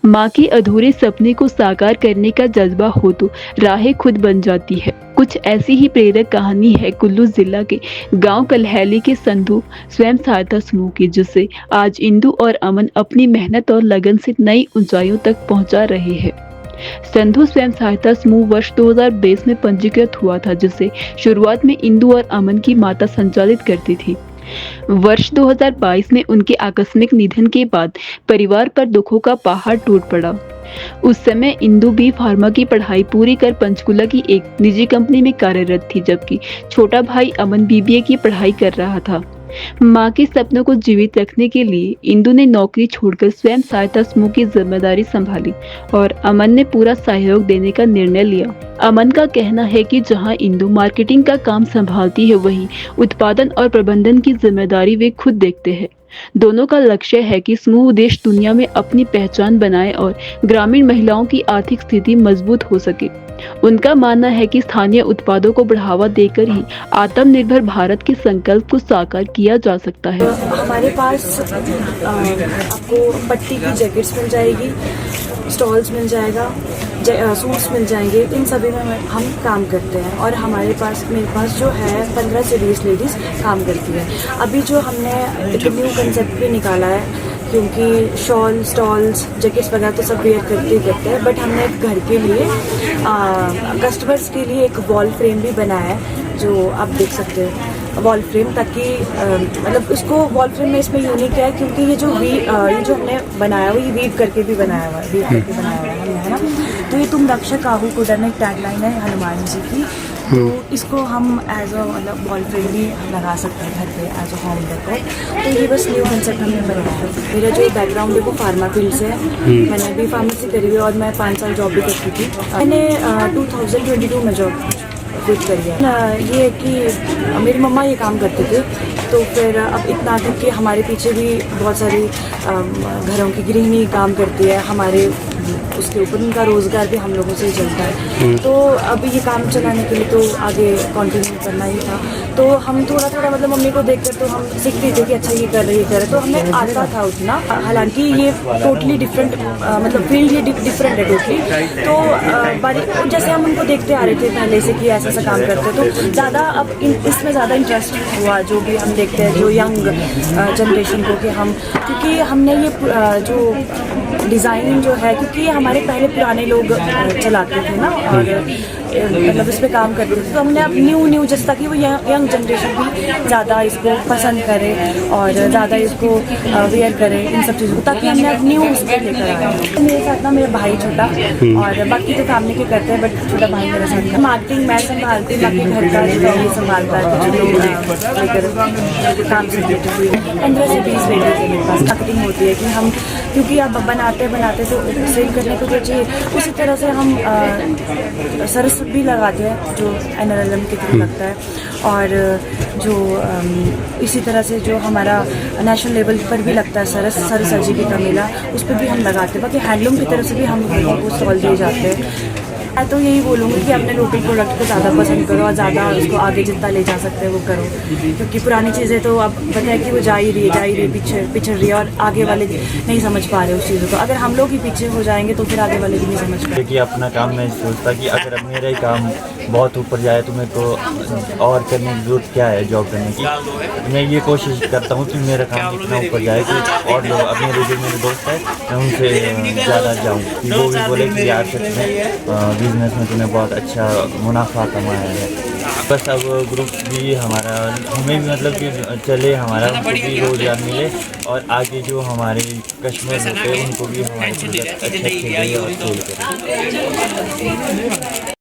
माँ के अधूरे सपने को साकार करने का जज्बा हो तो राहें खुद बन जाती है। कुछ ऐसी ही प्रेरक कहानी है कुल्लू जिला के गांव कलहैली के संधू स्वयं सहायता समूह की, जिसे आज इंदु और अमन अपनी मेहनत और लगन से नई ऊंचाइयों तक पहुंचा रहे हैं। संधू स्वयं सहायता समूह वर्ष 2020 में पंजीकृत हुआ था, जिसे शुरुआत में इंदु और अमन की माता संचालित करती थी। वर्ष 2022 में उनके आकस्मिक निधन के बाद परिवार पर दुखों का पहाड़ टूट पड़ा। उस समय इंदु बी फार्मा की पढ़ाई पूरी कर पंचकुला की एक निजी कंपनी में कार्यरत थी, जबकि छोटा भाई अमन बीबीए की पढ़ाई कर रहा था। मां के सपनों को जीवित रखने के लिए इंदु ने नौकरी छोड़कर स्वयं सहायता समूह की जिम्मेदारी संभाली और अमन ने पूरा सहयोग देने का निर्णय लिया। अमन का कहना है कि जहां इंदु मार्केटिंग का काम संभालती है, वहीं उत्पादन और प्रबंधन की जिम्मेदारी वे खुद देखते हैं। दोनों का लक्ष्य है कि समूह देश दुनिया में अपनी पहचान बनाए और ग्रामीण महिलाओं की आर्थिक स्थिति मजबूत हो सके। उनका मानना है कि स्थानीय उत्पादों को बढ़ावा देकर ही आत्मनिर्भर भारत के संकल्प को साकार किया जा सकता है। हमारे पास आपको पट्टी की जैकेट्स मिल जाएगी, स्टॉल्स मिल जाएगा, सूट्स मिल जाएंगे। इन सभी में हम काम करते हैं और मेरे पास जो है 15 से 20 लेडीज़ काम करती है। अभी जो हमने एक न्यू कंसेप्ट भी निकाला है, क्योंकि शॉल, स्टॉल्स, जैकेट्स वगैरह तो सब वेयर करते हैं, बट हमने घर के लिए कस्टमर्स के लिए एक वॉल फ्रेम भी बनाया है, जो आप देख सकते हैं वॉल फ्रेम, ताकि मतलब उसको वॉल फ्रेम में इसमें यूनिक है क्योंकि ये जो हमने बनाया हुआ, ये वीव करके भी बनाया हुआ है, हमने, है ना। तो ये तुम रक्षक आहू को डरना एक टैगलाइन है हनुमान जी की। तो इसको हम एज अ मतलब वॉल फ्रेम भी लगा सकते हैं घर पे एज अ होम डेकोर। तो ये बस न्यू कंसेप्ट हमने बनाया है। मेरा जो बैकग्राउंड है वो फार्मा फील्ड से है। मैंने भी फार्मेसी करी हुई और मैं 5 साल जॉब भी करती थी। मैंने 2022 में जॉब क्विट करी है। ये है कि मेरी मम्मा ये काम करते थे, तो फिर अब इतना तक कि हमारे पीछे भी बहुत सारी घरों की गृहिणी काम करती है, हमारे उसके ऊपर उनका रोज़गार भी हम लोगों से ही चलता है। तो अब ये काम चलाने के लिए तो आगे कंटिन्यू करना ही था। तो हम थोड़ा थोड़ा मतलब मम्मी को देखकर तो हम सीखते थे कि अच्छा ये कर रही है, तो हमें आता था उतना। हालांकि ये टोटली डिफरेंट मतलब फील्ड ये डिफरेंट है टोटली। तो जैसे हम उनको देखते आ रहे थे पहले से कि ऐसा काम करते, तो ज़्यादा अब इसमें ज़्यादा इंटरेस्ट हुआ, जो भी हम देखते हैं जो यंग जनरेशन को, कि हम क्योंकि हमने ये जो डिज़ाइन जो है, क्योंकि हमारे पहले पुराने लोग चलाते थे ना, और मतलब इस पर काम करते थे, तो हमने अब न्यू जैसे ताकि वो यंग जनरेशन भी ज़्यादा इसको पसंद करे और ज़्यादा इसको वेयर करे, इन सब चीज़ों को, ताकि हमने अब न्यू उस पर लेकर आया। मेरे साथ ना मेरा भाई छोटा, और बाकी तो फैमिली के करते हैं, बट छोटा भाई मेरे साथ। मार्केटिंग मैं संभालती हूँ, बाकी घर का जो है ये संभालता है, कुछ लोग लेकर काम से रिलेटेड हुई 15 से 20 लेडीज है मेरे पास। मार्केटिंग होती है कि हम, क्योंकि आप बनाते तो सेल करने को जो चाहिए, उसी तरह से हम सरस भी लगाते हैं जो NRLM के थ्रू लगता है, और जो इसी तरह से जो हमारा नेशनल लेवल पर भी लगता है सरस आजीविका मेला, उस पर भी हम लगाते हैं। बाकी हैंडलूम की तरफ से भी हम लोगों को स्टॉल दिए जाते हैं। मैं तो यही बोलूँगी कि अपने लोकल प्रोडक्ट को ज़्यादा पसंद करो और ज़्यादा उसको आगे जितना ले जा सकते हैं वो करो, क्योंकि पुरानी चीज़ें तो अब पता है कि वो जा ही रही पिछड़ रही है, और आगे वाले नहीं समझ पा रहे उस चीज़ों को। अगर हम लोग ही पीछे हो जाएंगे तो फिर आगे वाले भी नहीं समझ पाएंगे। कि अपना काम मैं सोचता कि अगर अब मेरा ही काम बहुत ऊपर जाए तो मेरे को और करने की जरूरत क्या है जॉब करने की। मैं ये कोशिश करता हूँ कि मेरा काम इतना ऊपर जाए कि और लोग, अब मेरे दोस्त है, मैं उनसे ज़्यादा जाऊँ कि वो भी बोले कि यार सच में बिजनेस में तूने बहुत अच्छा मुनाफा कमाया है। बस अब ग्रुप भी हमारा, हमें भी मतलब कि चले, हमारा उनको भी रोज़गार मिले, और आगे जो हमारे कस्टमर होते हैं उनको भी हमारे प्रोडक्ट अच्छे और सेल करें।